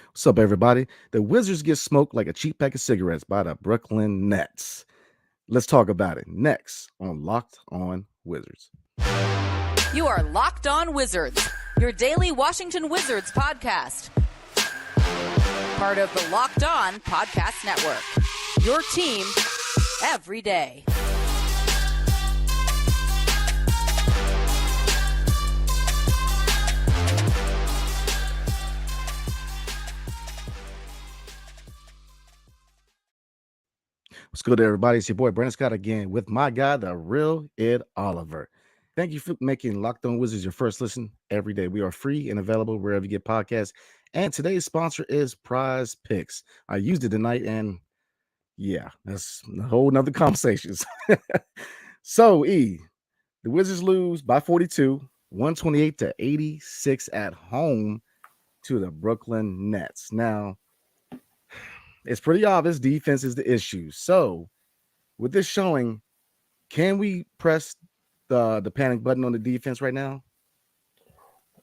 What's up, everybody? The Wizards get smoked like a cheap pack of cigarettes by the Brooklyn Nets. Let's talk about it next on Locked On Wizards. You are Locked On Wizards, your daily Washington Wizards podcast. Part of the Locked On Podcast Network, your team every day. What's good, everybody? It's your boy Brandon Scott again with my guy, the real Ed Oliver. Thank you for making Locked On Wizards your first listen every day. We are free and available wherever you get podcasts. And today's sponsor is Prize Picks. I used it tonight, and yeah, that's a whole nother conversation. So, the Wizards lose by 42, 128 to 86 at home to the Brooklyn Nets. Now, it's pretty obvious defense is the issue. So, with this showing, can we press the panic button on the defense right now?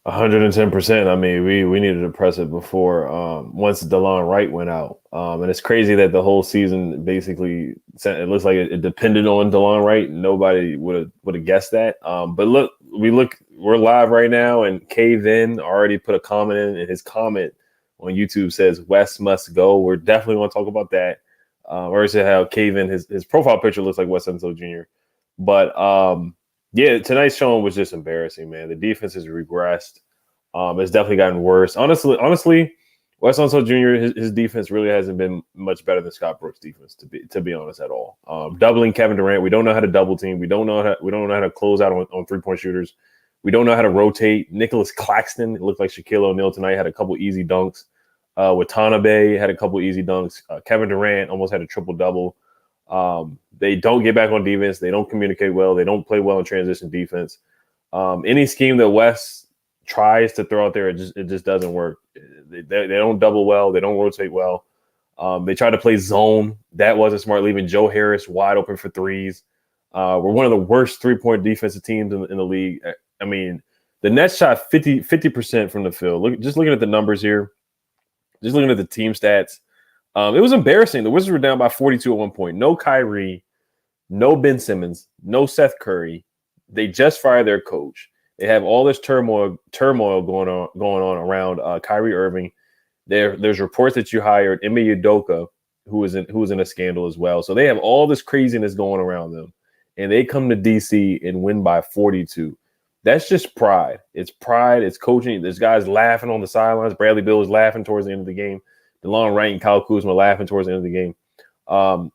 110%. I mean, we needed to press it before once DeLon Wright went out. And it's crazy that the whole season basically it looks like it depended on DeLon Wright. Nobody would have guessed that. But we're live right now, and Cave In already put a comment in, and his comment on YouTube says West must go. We're definitely going to talk about that. Or is it how Cave In his profile picture looks like Wes Unseld Jr. But yeah, tonight's showing was just embarrassing, man. The defense has regressed. It's definitely gotten worse. Honestly, Wes Unseld Jr. His defense really hasn't been much better than Scott Brooks' defense, to be honest, at all. Doubling Kevin Durant, we don't know how to double team. We don't know how to close out on 3-point shooters. We don't know how to rotate. Nicholas Claxton, it looked like Shaquille O'Neal tonight, had a couple easy dunks. Watanabe had a couple easy dunks. Kevin Durant almost had a triple-double. They don't get back on defense. They don't communicate well. They don't play well in transition defense. Any scheme that Wes tries to throw out there, it just doesn't work. They don't double well. They don't rotate well. They tried to play zone. That wasn't smart, leaving Joe Harris wide open for threes. We're one of the worst three-point defensive teams in the league. I mean, the Nets shot 50% from the field. Looking at the numbers here, just looking at the team stats, it was embarrassing. The Wizards were down by 42 at one point. No Kyrie, no Ben Simmons, no Seth Curry. They just fired their coach. They have all this turmoil going on around Kyrie Irving. There's reports that you hired Ime Udoka, who was in a scandal as well. So they have all this craziness going around them, and they come to DC and win by 42. That's just pride. It's pride. It's coaching. There's guys laughing on the sidelines. Bradley Beal was laughing towards the end of the game. DeLon Wright and Kyle Kuzma laughing towards the end of the game.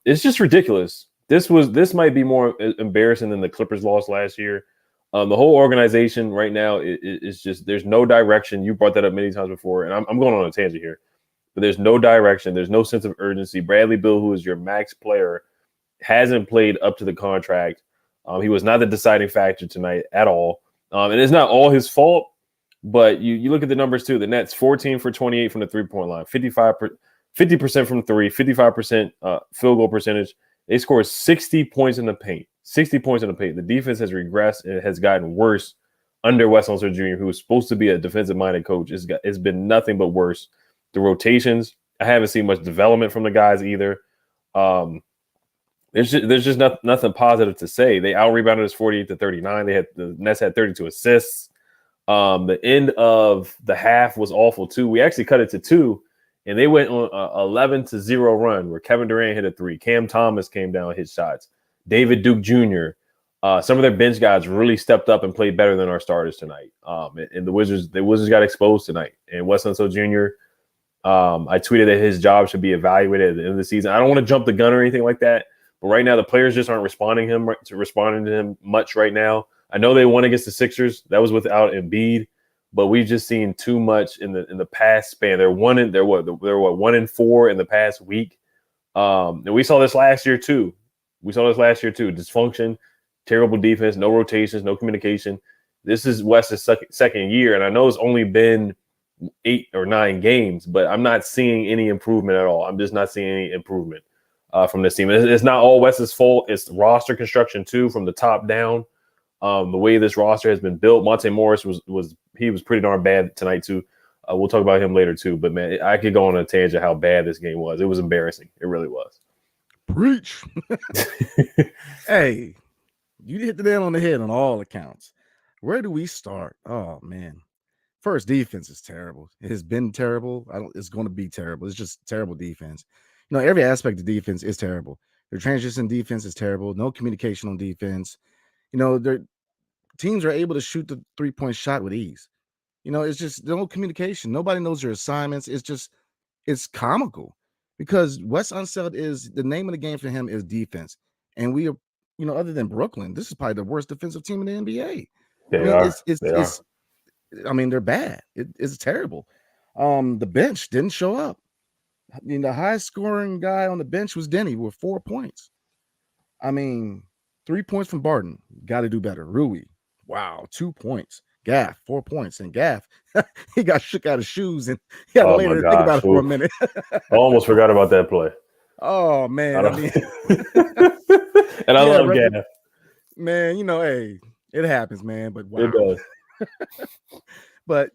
It's just ridiculous. This might be more embarrassing than the Clippers loss last year. The whole organization right now is just, there's no direction. You brought that up many times before, and I'm going on a tangent here, but there's no direction. There's no sense of urgency. Bradley Beal, who is your max player, hasn't played up to the contract. He was not the deciding factor tonight at all. And it's not all his fault, but you look at the numbers too. The Nets 14 for 28 from the 3-point line, 50% from three, 55% field goal percentage. They scored 60 points in the paint. 60 points in the paint. The defense has regressed and it has gotten worse under Wes Unseld Jr., who was supposed to be a defensive-minded coach. It's been nothing but worse. The rotations, I haven't seen much development from the guys either. There's just nothing positive to say. They out-rebounded us 48-39. The Nets had 32 assists. The end of the half was awful too. We actually cut it to 2, and they went on a 11-0 run where Kevin Durant hit a 3. Cam Thomas came down and hit shots. David Duke Jr. Some of their bench guys really stepped up and played better than our starters tonight. And the Wizards got exposed tonight. And Wes Unseld Jr. I tweeted that his job should be evaluated at the end of the season. I don't want to jump the gun or anything like that. But right now, the players just aren't responding to him much right now. I know they won against the Sixers. That was without Embiid, but we've just seen too much in the past span. They're 1-4 in the past week. And we saw this last year too. Dysfunction, terrible defense, no rotations, no communication. This is West's second year, and I know it's only been 8 or 9 games, but I'm not seeing any improvement at all. I'm just not seeing any improvement from this team. It's not all West's fault. It's roster construction too, from the top down. The way this roster has been built. Monte Morris was pretty darn bad tonight too. We'll talk about him later too. But man, I could go on a tangent how bad this game was. It was embarrassing. It really was. Preach. Hey, you hit the nail on the head on all accounts. Where do we start? Oh man. First, defense is terrible. It has been terrible. It's going to be terrible. It's just terrible defense. Every aspect of defense is terrible. Their transition defense is terrible. No communication on defense. Their teams are able to shoot the 3-point shot with ease. It's just no communication. Nobody knows their assignments. It's comical because Wes Unseld is the name of the game for him is defense. And we are, other than Brooklyn, this is probably the worst defensive team in the NBA. They are. They're bad. It's terrible. The bench didn't show up. The highest scoring guy on the bench was Denny with 4 points. 3 points from Barton. Got to do better. Rui, wow, 2 points. Gaff, 4 points. And Gaff, he got shook out of shoes and he had to later think about it for a minute. I almost forgot about that play. Oh, man. And I love Gaff. Man, hey, it happens, man. But wow. It does. But,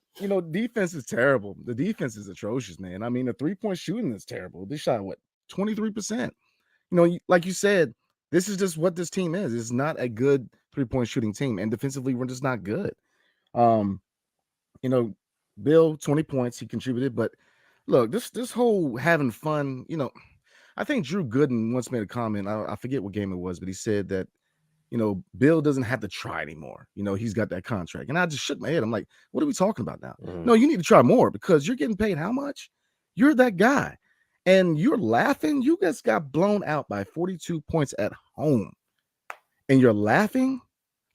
defense is terrible. The defense is atrocious, man. The 3-point shooting is terrible. They shot, 23%? Like you said, this is just what this team is. It's not a good 3-point shooting team. And defensively, we're just not good. Bill, 20 points, he contributed. But look, this whole having fun, I think Drew Gooden once made a comment. I forget what game it was, but he said that, Bill doesn't have to try anymore. He's got that contract. And I just shook my head. I'm like, what are we talking about now? Mm-hmm. No, you need to try more because you're getting paid how much? You're that guy. And you're laughing. You guys got blown out by 42 points at home. And you're laughing?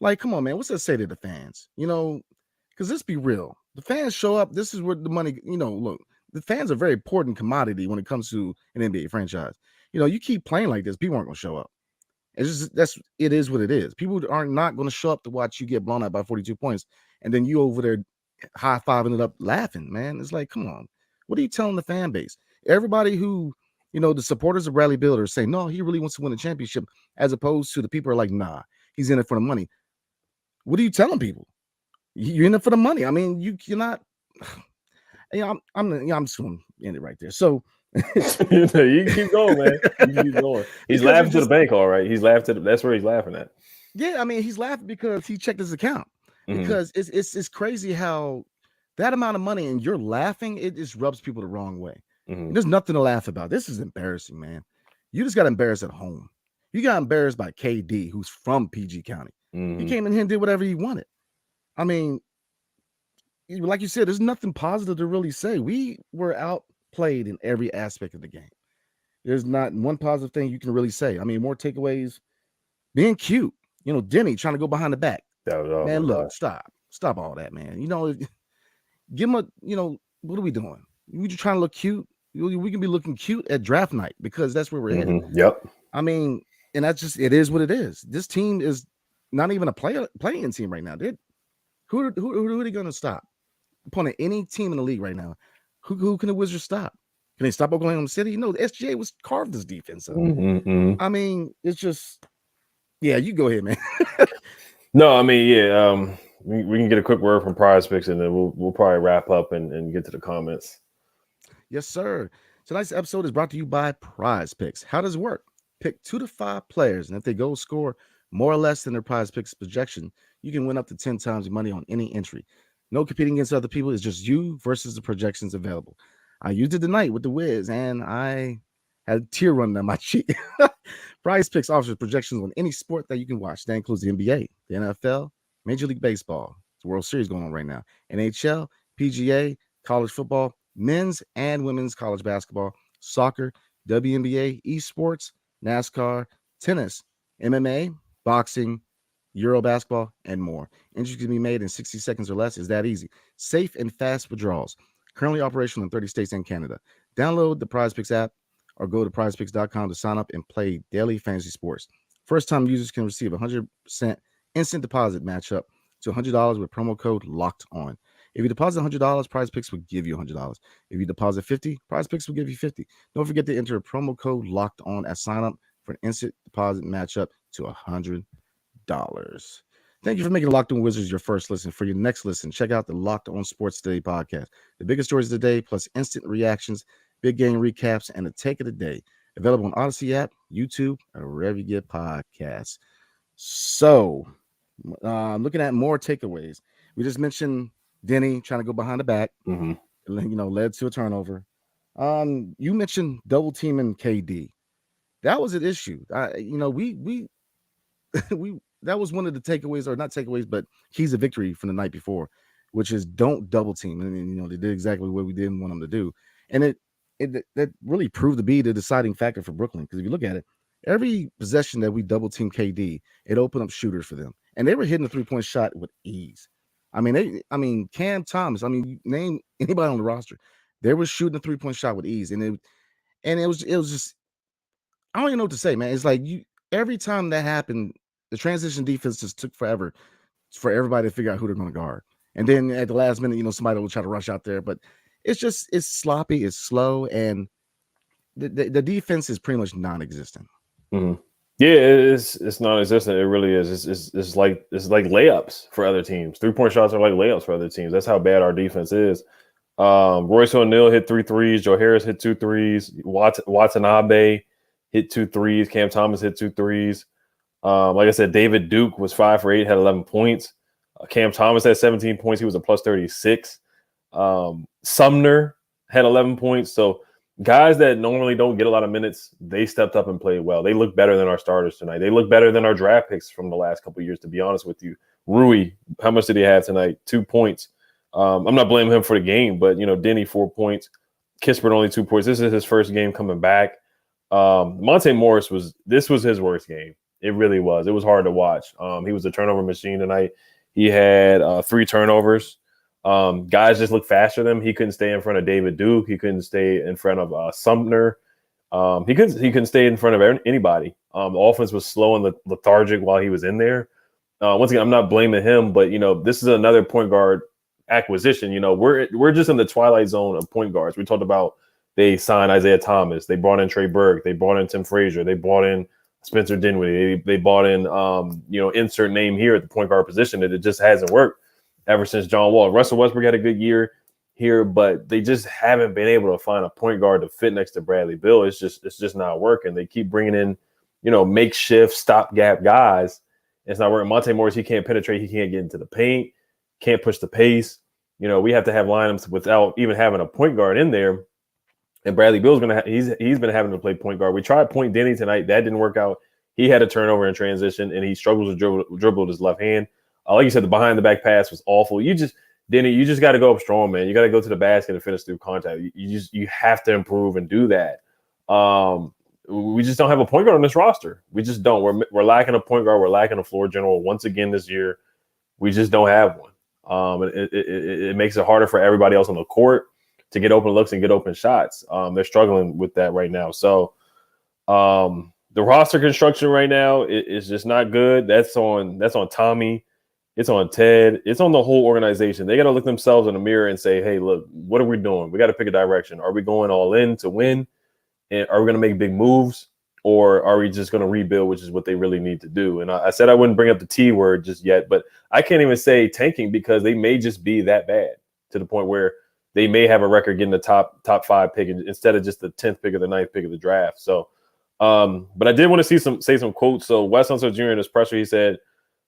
Like, come on, man. What's that say to the fans? Because let's be real. The fans show up. This is where the money, look, the fans are a very important commodity when it comes to an NBA franchise. You keep playing like this, people aren't going to show up. It's just it is what it is. People are not going to show up to watch you get blown out by 42 points, and then you over there high-fiving it up laughing, man. It's like, come on. What are you telling the fan base? Everybody who, the supporters of Bradley Beal are saying, no, he really wants to win a championship, as opposed to the people are like, nah, he's in it for the money. What are you telling people? You're in it for the money. You're not. I'm just going to end it right there. So you can keep going, man. You can keep going. He's laughing to the bank, all right. He's laughing that's where he's laughing at. Yeah, he's laughing because he checked his account. Mm-hmm. Because it's crazy how that amount of money and you're laughing, it just rubs people the wrong way. Mm-hmm. There's nothing to laugh about. This is embarrassing, man. You just got embarrassed at home. You got embarrassed by KD, who's from PG County. Mm-hmm. He came in here and did whatever he wanted. Like you said, there's nothing positive to really say. We were outplayed in every aspect of the game. There's not one positive thing you can really say. More takeaways. Being cute. Denny trying to go behind the back. Man, look, stop all that, man. Give him a, what are we doing? We just trying to look cute. We can be looking cute at draft night because that's where we're headed. Yep. And that's just, it is what it is. This team is not even a playing team right now. Who are they going to stop? Upon any team in the league right now, who can the Wizards stop? Can they stop Oklahoma City? No, the SGA was carved this defense up. Mm-hmm. It's just, yeah, you go ahead, man. No, we can get a quick word from Prize Picks and then we'll probably wrap up and get to the comments. Yes, sir. Tonight's episode is brought to you by Prize Picks. How does it work? Pick 2 to 5 players, and if they go score more or less than their Prize Picks projection, you can win up to 10 times your money on any entry. No competing against other people. It's just you versus the projections available. I used it tonight with the Wiz, and I had a tear running down my cheek. Prize Picks offers projections on any sport that you can watch. That includes the NBA, the NFL, Major League Baseball, the World Series going on right now, NHL, PGA, college football, men's and women's college basketball, soccer, WNBA, esports, NASCAR, tennis, MMA, boxing, Euro basketball, and more. Entries can be made in 60 seconds or less. It's that easy. Safe and fast withdrawals. Currently operational in 30 states and Canada. Download the PrizePicks app or go to prizepicks.com to sign up and play daily fantasy sports. First-time users can receive a 100% instant deposit match up to $100 with promo code LOCKED ON. If you deposit $100, PrizePicks will give you $100. If you deposit $50, PrizePicks will give you $50. Don't forget to enter promo code LOCKED ON at sign up for an instant deposit match up to $100. Thank you for making Locked On Wizards your first listen. For your next listen, check out the Locked On Sports Today podcast. The biggest stories of the day, plus instant reactions, big game recaps, and a take of the day. Available on Odyssey app, YouTube, or wherever you get podcasts. So, looking at more takeaways, we just mentioned Denny trying to go behind the back, led to a turnover. You mentioned double teaming KD. That was an issue. We we that was one of the takeaways, or not takeaways, but keys of victory from the night before, which is don't double team. And they did exactly what we didn't want them to do, and it that really proved to be the deciding factor for Brooklyn. Because if you look at it, every possession that we double team KD, it opened up shooters for them, and they were hitting the 3-point shot with ease. Cam Thomas. You name anybody on the roster, they were shooting the 3-point shot with ease, and it was just, I don't even know what to say, man. It's like every time that happened, the transition defense just took forever for everybody to figure out who they're going to guard. And then at the last minute, somebody will try to rush out there, but it's sloppy, it's slow, and the defense is pretty much non-existent. Mm-hmm. Yeah, it's non-existent. It really is. It's like layups for other teams. 3-point shots are like layups for other teams. That's how bad our defense is. Royce O'Neal hit 3 threes. Joe Harris hit 2 threes. Watanabe hit 2 threes. Cam Thomas hit 2 threes. Like I said, David Duke was 5 for 8, had 11 points. Cam Thomas had 17 points. He was a plus 36. Sumner had 11 points. So guys that normally don't get a lot of minutes, they stepped up and played well. They look better than our starters tonight. They look better than our draft picks from the last couple of years, to be honest with you. Rui, how much did he have tonight? 2 points. I'm not blaming him for the game, but, Denny, 4 points. Kispert, only 2 points. This is his first game coming back. Monte Morris was his worst game. It really was. It was hard to watch. He was a turnover machine tonight. He had 3 turnovers. Guys just looked faster than him. He couldn't stay in front of David Duke. He couldn't stay in front of Sumner. He couldn't stay in front of anybody. The offense was slow and lethargic while he was in there. Once again, I'm not blaming him, but this is another point guard acquisition. We're just in the twilight zone of point guards. We talked about they signed Isaiah Thomas. They brought in Trey Burke. They brought in Tim Frazier. They brought in Spencer Dinwiddie. They bought in, insert name here at the point guard position. It just hasn't worked ever since John Wall. Russell Westbrook had a good year here, but they just haven't been able to find a point guard to fit next to Bradley Beal. It's just not working. They keep bringing in, makeshift stopgap guys. It's not working. Monte Morris, he can't penetrate. He can't get into the paint. Can't push the pace. We have to have lineups without even having a point guard in there. And Bradley Beal's he's been having to play point guard. We tried point Denny tonight. That didn't work out. He had a turnover in transition, and he struggles to dribble with his left hand. Like you said, the behind the back pass was awful. Denny, you just got to go up strong, man. You got to go to the basket and finish through contact. You have to improve and do that. We just don't have a point guard on this roster. We just don't. We're lacking a point guard. We're lacking a floor general once again this year. We just don't have one. It makes it harder for everybody else on the court to get open looks and get open shots. They're struggling with that right now. So the roster construction right now is just not good. That's on Tommy. It's on Ted. It's on the whole organization. They got to look themselves in the mirror and say, hey, look, what are we doing? We got to pick a direction. Are we going all in to win? And are we going to make big moves? Or are we just going to rebuild, which is what they really need to do? And I said I wouldn't bring up the T word just yet, but I can't even say tanking because they may just be that bad to the point where they may have a record getting the top 5 pick instead of just the 10th pick or the 9th pick of the draft. So, but I did want to say some quotes. So Wes Unseld Jr. in his presser, he said,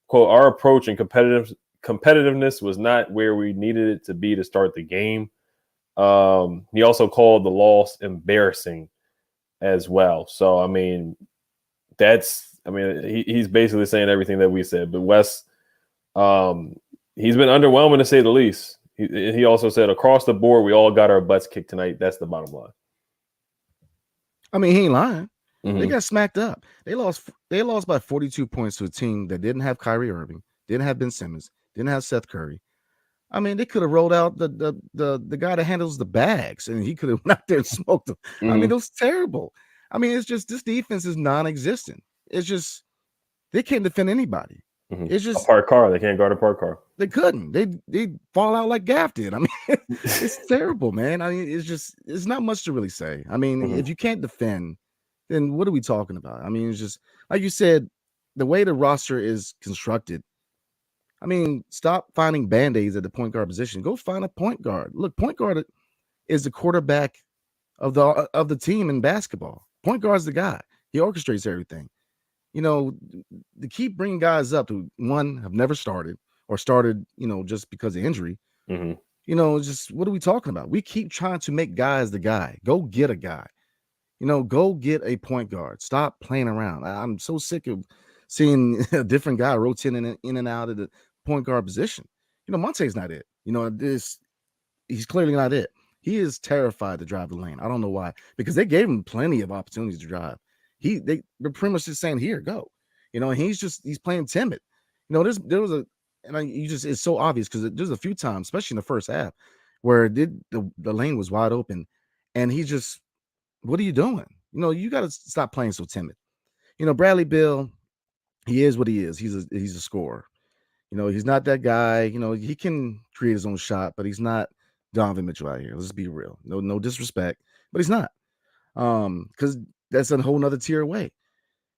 quote, our approach and competitiveness was not where we needed it to be to start the game. He also called the loss embarrassing as well. So, he's basically saying everything that we said. But Wes, he's been underwhelming to say the least. He also said, across the board, we all got our butts kicked tonight. That's the bottom line. He ain't lying. Mm-hmm. They got smacked up. They lost by 42 points to a team that didn't have Kyrie Irving, didn't have Ben Simmons, didn't have Seth Curry. They could have rolled out the guy that handles the bags, and he could have went out there and smoked them. Mm-hmm. It was terrible. It's just this defense is non-existent. It's just they can't defend anybody. Mm-hmm. It's just a parked car. They can't guard a parked car. They couldn't. They fall out like Gaff did. It's terrible, man. It's not much to really say. Mm-hmm. If you can't defend, then what are we talking about? It's just like you said, the way the roster is constructed, I mean, stop finding band-aids at the point guard position. Go find a point guard. Look, point guard is the quarterback of the team in basketball. Point guard's the guy. He orchestrates everything. You know, to keep bringing guys up who one have never started or started, just because of injury. Mm-hmm. Just what are we talking about? We keep trying to make guys the guy. Go get a guy. Go get a point guard. Stop playing around. I'm so sick of seeing a different guy rotating in and out of the point guard position. Monte's not it. He's clearly not it. He is terrified to drive the lane. I don't know why, because they gave him plenty of opportunities to drive. They're pretty much just saying, "Here, go," and he's playing timid. There was it's so obvious because there's a few times, especially in the first half, where the lane was wide open, and he just, what are you doing? You got to stop playing so timid. Bradley Beal, he is what he is. He's a scorer. He's not that guy. He can create his own shot, but he's not Donovan Mitchell out here. Let's be real. No disrespect, but he's not. Because that's a whole nother tier away.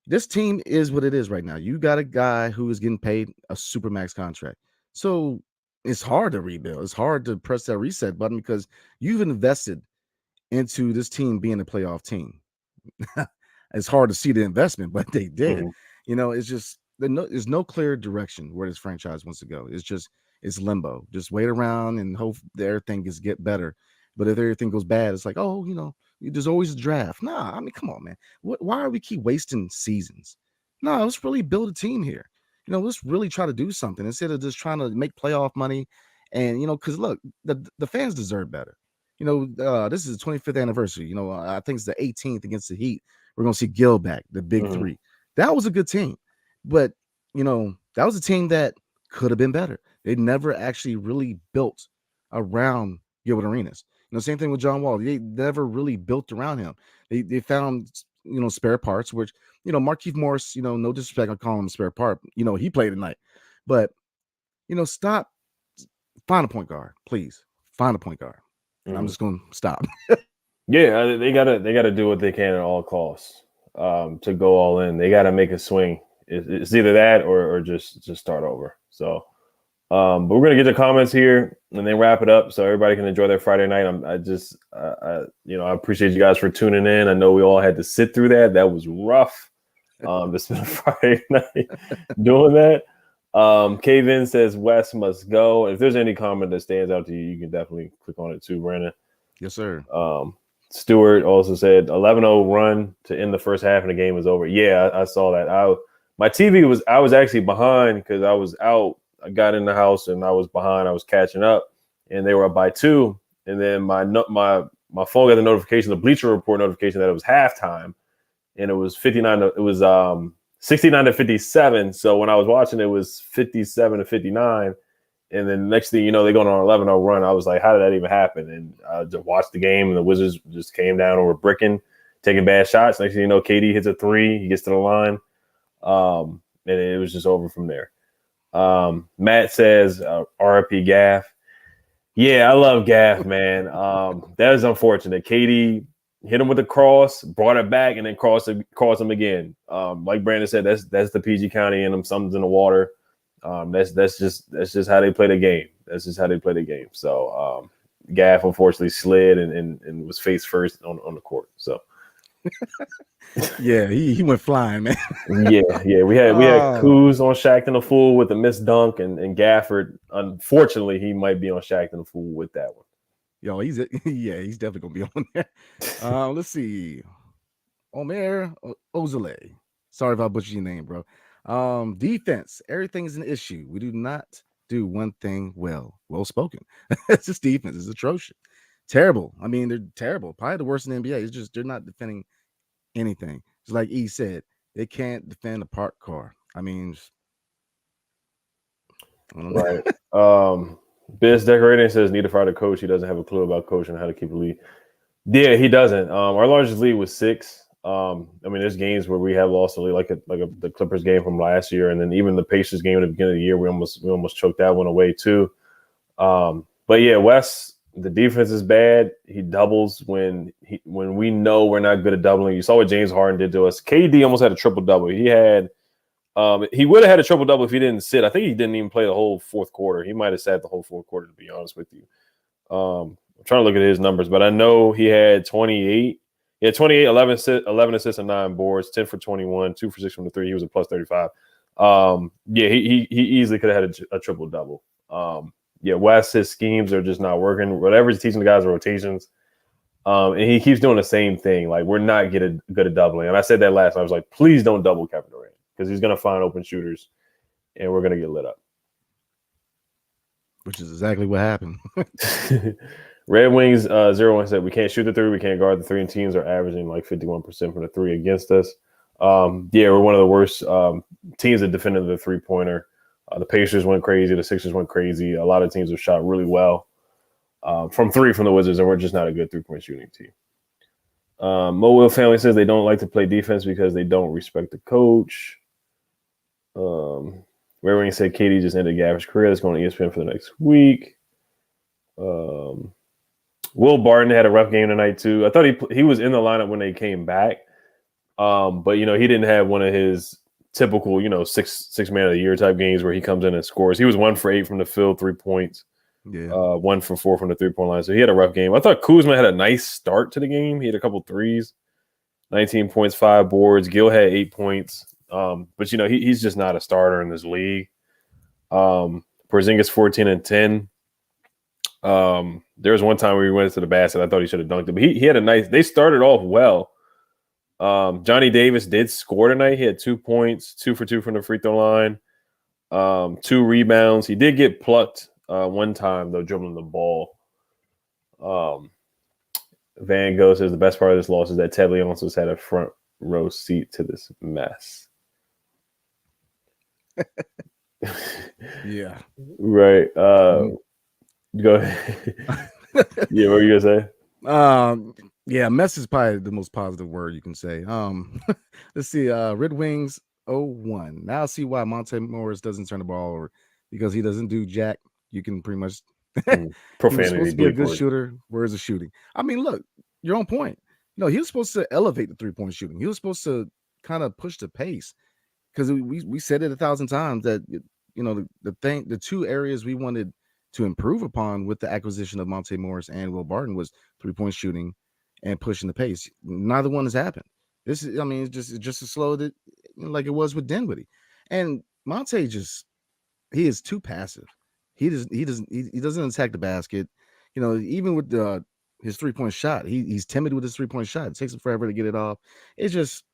This team is what it is right now. You got a guy who is getting paid a super max contract. So it's hard to rebuild. It's hard to press that reset button because you've invested into this team being a playoff team. It's hard to see the investment, but they did. It's just there's no clear direction where this franchise wants to go. It's limbo. Just wait around and hope that everything get better. But if everything goes bad, it's like, there's always a draft. Nah, I mean, come on, man. Why are we keep wasting seasons? No, let's really build a team here. Let's really try to do something instead of just trying to make playoff money. And because look, the fans deserve better. This is the 25th anniversary. I think it's the 18th against the Heat. We're gonna see Gil back, the big three. That was a good team, but that was a team that could have been better. They never actually really built around Gilbert Arenas. Same thing with John Wall. They never really built around him. They found spare parts, which Markieff Morris. No disrespect, I call him a spare part. He played tonight, but stop. Find a point guard, please. Find a point guard. I'm just going to stop. Yeah, they gotta do what they can at all costs to go all in. They gotta make a swing. It's either that or just start over. So, but we're gonna get the comments here and then wrap it up so everybody can enjoy their Friday night. I appreciate you guys for tuning in. I know we all had to sit through that. That was rough. To spend a Friday night doing that. K-Vin says West must go. If there's any comment that stands out to you, you can definitely click on it too, Brandon. Yes, sir. Stewart also said 11-0 run to end the first half and the game was over. Yeah, I saw that. I was actually behind because I was out. I got in the house and I was behind. I was catching up and they were up by 2. And then my phone got the notification, the Bleacher Report notification that it was halftime. And it was 69 to 57. So when I was watching, it was 57 to 59. And then next thing you know, they go on an 11-0 run. I was like, how did that even happen? And I just watched the game, and the Wizards just came down over bricking, taking bad shots. Next thing you know, KD hits a 3. He gets to the line. And it was just over from there. Matt says, RIP Gaff. Yeah, I love Gaff, man. That is unfortunate. KD hit him with a cross, brought it back, and then crossed him again. Like Brandon said, that's the PG County in him. Something's in the water. That's just how they play the game. That's just how they play the game. So Gaff unfortunately slid and was face first on the court. So yeah, he went flying, man. yeah. We had Kuz on Shaqtin' a Fool with a missed dunk, and Gafford, unfortunately, he might be on Shaqtin' a Fool with that one. Yo, he's definitely gonna be on there. Let's see. Omer Ozale. Sorry if I butchered your name, bro. Defense. Everything is an issue. We do not do one thing well. Well spoken. It's just defense. It's atrocious. Terrible. I mean, they're terrible. Probably the worst in the NBA. It's just they're not defending anything. Just like E said, they can't defend a parked car. I mean, I don't know. Right. Biz Decorating says need to fire the coach. He doesn't have a clue about coaching, how to keep a lead. Yeah, he doesn't. Our largest lead was 6. I mean, there's games where we have lost a lead, like the Clippers game from last year, and then even the Pacers game at the beginning of the year, we almost choked that one away too. But yeah, Wes, the defense is bad. He doubles when we know we're not good at doubling. You saw what James Harden did to us. KD almost had a triple double. He had He would have had a triple double if he didn't sit. I think he didn't even play the whole fourth quarter. He might have sat the whole fourth quarter, to be honest with you. I'm trying to look at his numbers, but I know he had 28. He had 28, 11 assists and 9 boards, 10 for 21, 2 for 6 from the 3. He was a plus 35. Yeah, he easily could have had a triple double. Yeah, West, his schemes are just not working. Whatever he's teaching the guys rotations. And he keeps doing the same thing. Like, we're not good at doubling. And I said that last night. I was like, please don't double Kevin Durant, because he's going to find open shooters and we're going to get lit up. Which is exactly what happened. Red Wings 0-1 said, we can't shoot the 3, we can't guard the 3, and teams are averaging like 51% from the 3 against us. Yeah, we're one of the worst teams that defended the 3-pointer. The Pacers went crazy, the Sixers went crazy. A lot of teams have shot really well from 3 from the Wizards, and we're just not a good 3-point shooting team. Mo Will family says they don't like to play defense because they don't respect the coach. Red Wings said KD just ended Gavin's career. That's going to ESPN for the next week. Will Barton had a rough game tonight too. I thought he was in the lineup when they came back, but he didn't have one of his typical six man of the year type games where he comes in and scores. He was 1 for 8 from the field, 3 points. Yeah. 1 for 4 from the 3-point line. So he had a rough game. I thought Kuzma had a nice start to the game. He had a couple threes, 19 points, 5 boards. Gil had 8 points. But he's just not a starter in this league. Porzingis 14 and 10. There was one time where he went into the basket. I thought he should have dunked it, but he had a nice. They started off well. Johnny Davis did score tonight. He had 2 points, 2 for 2 from the free throw line, 2 rebounds. He did get plucked one time though, dribbling the ball. Van Gogh says the best part of this loss is that Ted Leonsis had a front row seat to this mess. Yeah. Right. Go ahead. Yeah, what were you gonna say? Yeah, mess is probably the most positive word you can say. Let's see. Red Wings 0-1. Now I see why Monte Morris doesn't turn the ball over, because he doesn't do jack. You can pretty much profanity. He was supposed to be a good shooter. Where's the shooting? I mean, look, you're on point. He was supposed to elevate the 3-point shooting. He was supposed to kind of push the pace, because we said it 1,000 times that the 2 areas we wanted to improve upon with the acquisition of Monte Morris and Will Barton was 3-point shooting and pushing the pace. Neither one has happened. It's just as slow that like it was with Dinwiddie. And Monte he is too passive. He doesn't attack the basket. Even with his 3-point shot, he's timid with his 3-point shot. It takes him forever to get it off. It's just,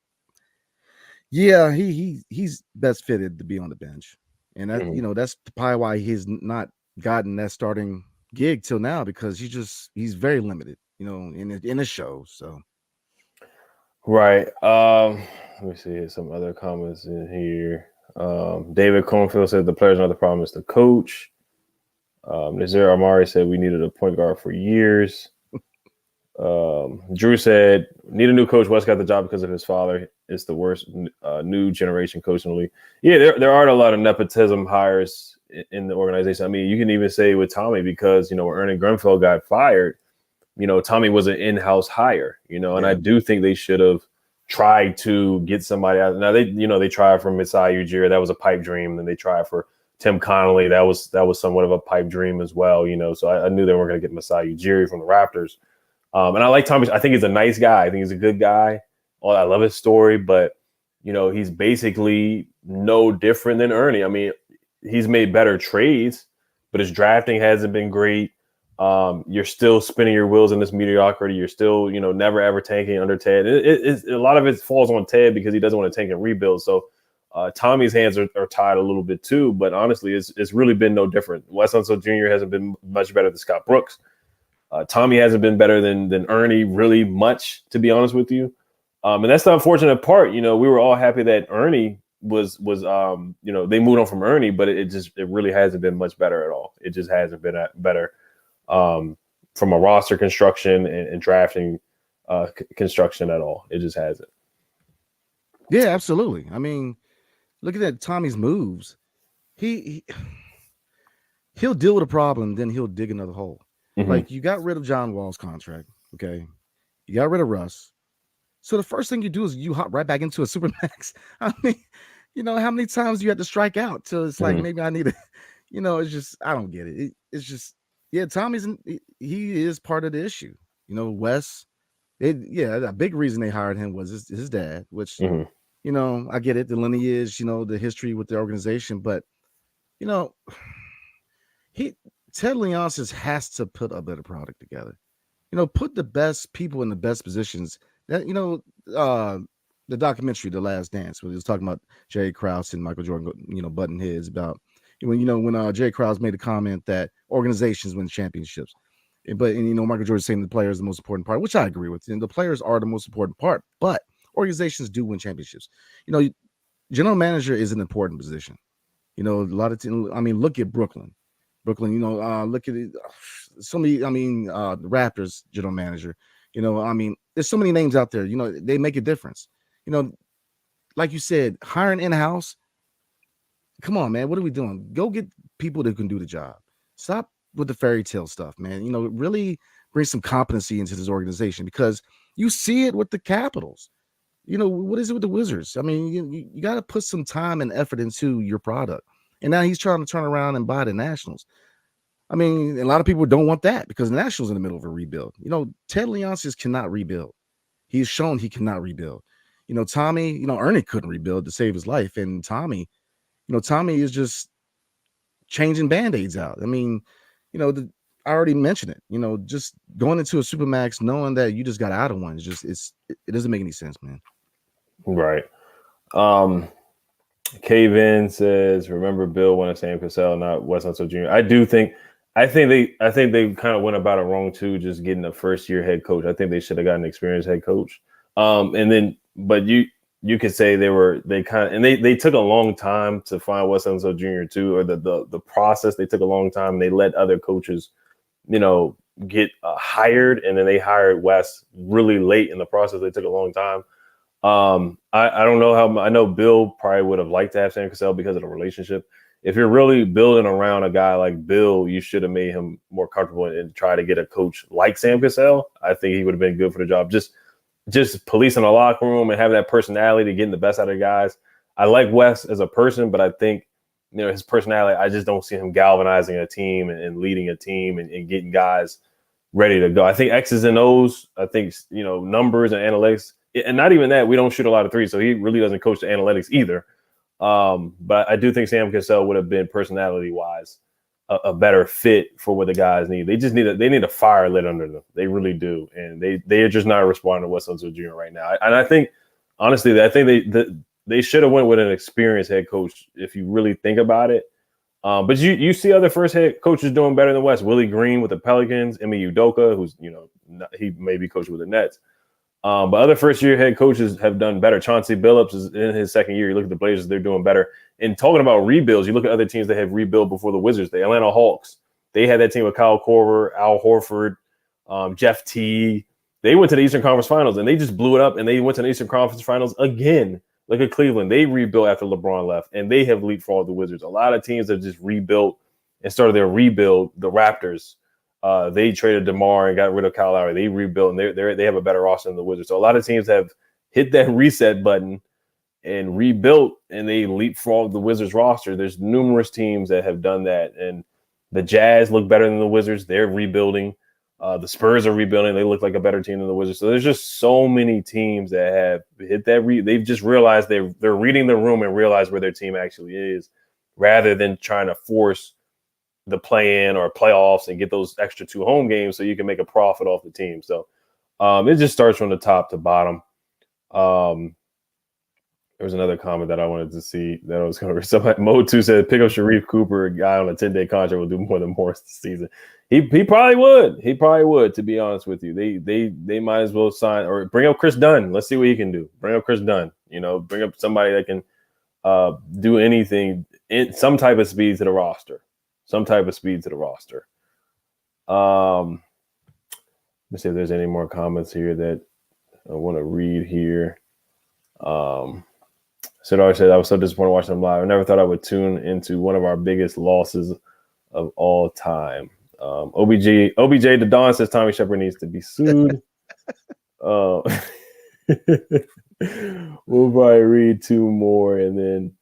yeah, he's best fitted to be on the bench. And that, that's probably why he's not gotten that starting gig till now, because he's very limited, in the show. So right. Let me see some other comments in here. David Cornfield said the players are not the problem, it's the coach. Nazir Amari said we needed a point guard for years. Drew said need a new coach. West got the job because of his father. It's the worst new generation coach in the league. Yeah, there aren't a lot of nepotism hires in the organization. I mean, you can even say with Tommy, because when Ernie Grunfeld got fired, Tommy was an in-house hire. And I do think they should have tried to get somebody out. Now they tried for Masai Ujiri. That was a pipe dream. Then they tried for Tim Connolly. That was somewhat of a pipe dream as well. So I knew they weren't going to get Masai Ujiri from the Raptors. And I like Tommy. I think he's a nice guy. I think he's a good guy. I love his story, but he's basically no different than Ernie. I mean, he's made better trades, but his drafting hasn't been great. You're still spinning your wheels in this mediocrity. You're still, never ever tanking under Ted. A lot of it falls on Ted because he doesn't want to tank and rebuild. So Tommy's hands are tied a little bit too. But honestly, it's really been no different. Wes Unseld Jr. hasn't been much better than Scott Brooks. Tommy hasn't been better than Ernie really much, to be honest with you. And that's the unfortunate part. We were all happy that Ernie was they moved on from Ernie, but it really hasn't been much better at all. It just hasn't been better from a roster construction and drafting construction at all. It just hasn't. Yeah, absolutely. I mean, looking at Tommy's moves, he'll deal with a problem, then he'll dig another hole. Mm-hmm. Like, you got rid of John Wall's contract, okay? You got rid of Russ. So the first thing you do is you hop right back into a Supermax. I mean, how many times you had to strike out till it's like maybe I need to, it's just I don't get it. It's just Tommy's he is part of the issue. Wes, a big reason they hired him was his dad, which I get it, the lineage, the history with the organization, but you know, he Ted Leonsis has to put a better product together. Put the best people in the best positions. That the documentary, The Last Dance, where he was talking about Jerry Krause and Michael Jordan, butting heads about when Jerry Krause made a comment that organizations win championships, but Michael Jordan saying the players are the most important part, which I agree with. The players are the most important part, but organizations do win championships. General manager is an important position. A lot of look at Brooklyn. Look at it. So many. The Raptors general manager. There's so many names out there. They make a difference. Like you said, hiring in house. Come on, man. What are we doing? Go get people that can do the job. Stop with the fairy tale stuff, man. Really bring some competency into this organization, because you see it with the Capitals. What is it with the Wizards? You got to put some time and effort into your product. And now he's trying to turn around and buy the Nationals. A lot of people don't want that because the Nationals in the middle of a rebuild. Ted Leonsis cannot rebuild. He's shown he cannot rebuild. Tommy, Ernie couldn't rebuild to save his life. And Tommy is just changing Band-Aids out. I already mentioned it. Just going into a Supermax knowing that you just got out of one. It doesn't make any sense, man. Right. Cave-In says, remember Bill wanted Sam Cassell, not Wes Unseld Jr. I think they kind of went about it wrong too, just getting a first-year head coach. I think they should have gotten an experienced head coach. But you could say they took a long time to find Wes Unseld Jr. too, or the process. They took a long time, and they let other coaches, get hired, and then they hired Wes really late in the process. They took a long time. I don't know how. I know Bill probably would have liked to have Sam Cassell because of the relationship. If you're really building around a guy like Bill, you should have made him more comfortable and try to get a coach like Sam Cassell. I think he would have been good for the job. Just policing the locker room and having that personality, getting the best out of the guys. I like Wes as a person, but I think his personality, I just don't see him galvanizing a team and leading a team and getting guys ready to go. I think X's and O's. I think numbers and analytics. And not even that, we don't shoot a lot of threes, so he really doesn't coach the analytics either. But I do think Sam Cassell would have been personality-wise a better fit for what the guys need. They need a fire lit under them. They really do, and they are just not responding to Wes Unseld Jr. right now. And I think honestly, they should have went with an experienced head coach if you really think about it. But you see other first head coaches doing better than Wes. Willie Green with the Pelicans, Ime Udoka, who's he may be coaching with the Nets. But other first-year head coaches have done better. Chauncey Billups is in his second year. You look at the Blazers; they're doing better. And talking about rebuilds, you look at other teams that have rebuilt before the Wizards. The Atlanta Hawks, they had that team with Kyle Korver, Al Horford, Jeff Teague. They went to the Eastern Conference Finals, and they just blew it up. And they went to the Eastern Conference Finals again. Look at Cleveland; they rebuilt after LeBron left, and they have leapfrogged the Wizards. A lot of teams have just rebuilt and started their rebuild. The Raptors. They traded DeMar and got rid of Kyle Lowry. They rebuilt, and they have a better roster than the Wizards. So a lot of teams have hit that reset button and rebuilt, and they leapfrogged the Wizards roster. There's numerous teams that have done that, and the Jazz look better than the Wizards. They're rebuilding. The Spurs are rebuilding. They look like a better team than the Wizards. So there's just so many teams that have hit that. They've just realized they're reading the room and realize where their team actually is, rather than trying to force the play-in or playoffs and get those extra 2 home games so you can make a profit off the team. So it just starts from the top to bottom. There was another comment that I wanted to see that I was going to read. Mo2 said, pick up Sharif Cooper, a guy on a 10-day contract will do more than Morris this season. He probably would. He probably would, to be honest with you. They might as well sign or bring up Chris Dunn. Let's see what he can do. Bring up Chris Dunn. Bring up somebody that can do anything, some type of speed to the roster. Let me see if there's any more comments here that I want to read here. Sidar said, I was so disappointed watching them live. I never thought I would tune into one of our biggest losses of all time. OBJ the Don says Tommy Shepard needs to be sued. We'll probably read 2 more, and then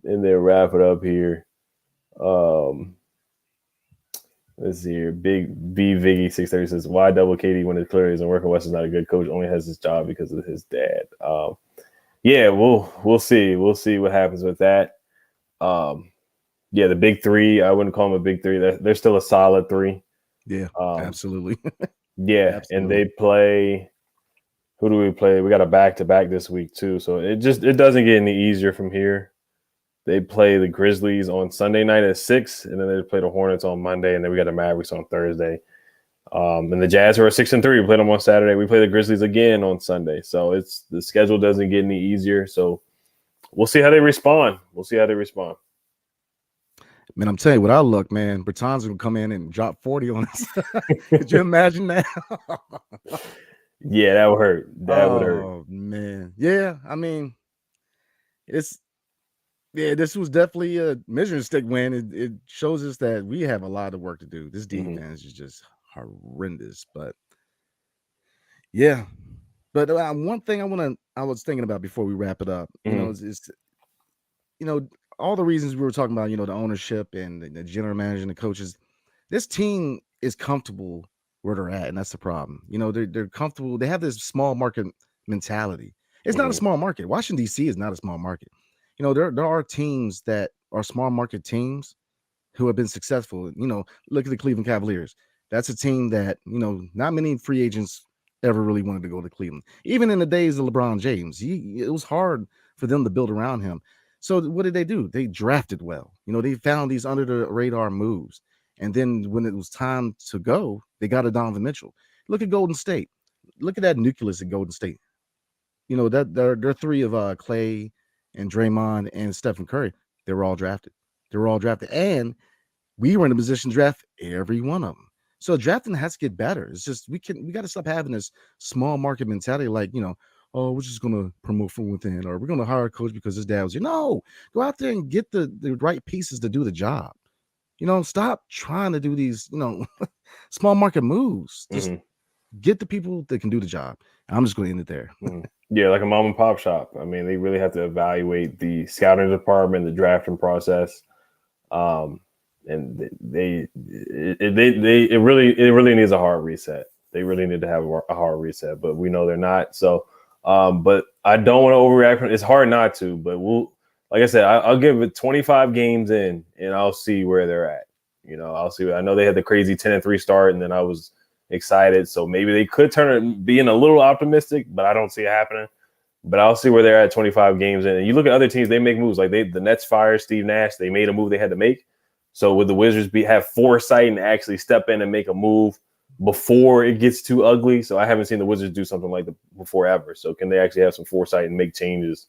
and then wrap it up here. Um, let's see here. Big B Viggy 630 says, "Why double KD when it clearly isn't working? Wes is not a good coach. Only has his job because of his dad." Yeah, we'll see. We'll see what happens with that. Yeah, the big three. I wouldn't call them a big three. They're still a solid three. Yeah, absolutely. Yeah, and they play. Who do we play? We got a back-to-back this week too, so it doesn't get any easier from here. They play the Grizzlies on Sunday night at 6, and then they play the Hornets on Monday, and then we got the Mavericks on Thursday. And the Jazz who are 6-3. We played them on Saturday. We play the Grizzlies again on Sunday. So the schedule doesn't get any easier. So we'll see how they respond. Man, I'm telling you, what I look, man, Bertans will come in and drop 40 on us. Could you imagine that? Yeah, that would hurt. That would hurt. Oh, man. Yeah, I mean, this was definitely a measuring stick win. It shows us that we have a lot of work to do. This defense is just horrendous. But yeah. But one thing I was thinking about before we wrap it up, is all the reasons we were talking about, the ownership and the general manager and the coaches. This team is comfortable where they're at, and that's the problem. They're comfortable. They have this small market mentality. It's not a small market. Washington, D.C. is not a small market. There are teams that are small market teams who have been successful. Look at the Cleveland Cavaliers. That's a team that, not many free agents ever really wanted to go to Cleveland. Even in the days of LeBron James, it was hard for them to build around him. So what did they do? They drafted well. They found these under the radar moves. And then when it was time to go, they got a Donovan Mitchell. Look at Golden State. Look at that nucleus at Golden State. That they're three of Clay and Draymond and Stephen Curry. They were all drafted. And we were in a position to draft every one of them. So drafting has to get better. It's just we got to stop having this small market mentality, like, oh, we're just going to promote from within, or we're going to hire a coach because his dad was here. No, go out there and get the right pieces to do the job. Stop trying to do these, small market moves. Just get the people that can do the job. I'm just going to end it there. Yeah, like a mom and pop shop. I mean, they really have to evaluate the scouting department, the drafting process. And it really needs a hard reset. They really need to have a hard reset, but we know they're not. So, but I don't want to overreact. It's hard not to, but like I said, I'll give it 25 games in, and I'll see where they're at. I'll see. I know they had the crazy 10-3 start, and then I was excited. So maybe they could turn it, being a little optimistic, but I don't see it happening. But I'll see where they're at 25 games in. And you look at other teams, they make moves. Like the Nets fired Steve Nash. They made a move they had to make. So would the Wizards have foresight and actually step in and make a move before it gets too ugly? So I haven't seen the Wizards do something like that before ever. So can they actually have some foresight and make changes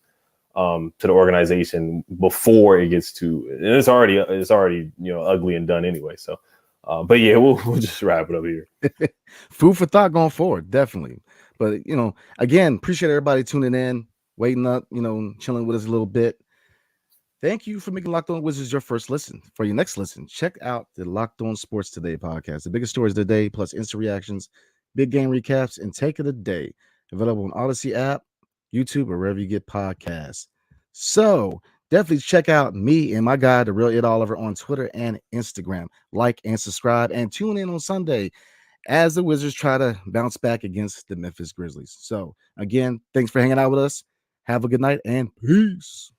to the organization before it gets too? And it's already ugly and done anyway. So, but yeah, we'll just wrap it up here. Food for thought going forward, definitely. But again, appreciate everybody tuning in, waiting up, chilling with us a little bit. Thank you for making Locked On Wizards your first listen. For your next listen, check out the Locked On Sports Today podcast. The biggest stories of the day, plus instant reactions, big game recaps, and take of the day. Available on Odyssey app, YouTube, or wherever you get podcasts. So definitely check out me and my guy, The Real Ed Oliver, on Twitter and Instagram. Like and subscribe, and tune in on Sunday as the Wizards try to bounce back against the Memphis Grizzlies. So again, thanks for hanging out with us. Have a good night and peace.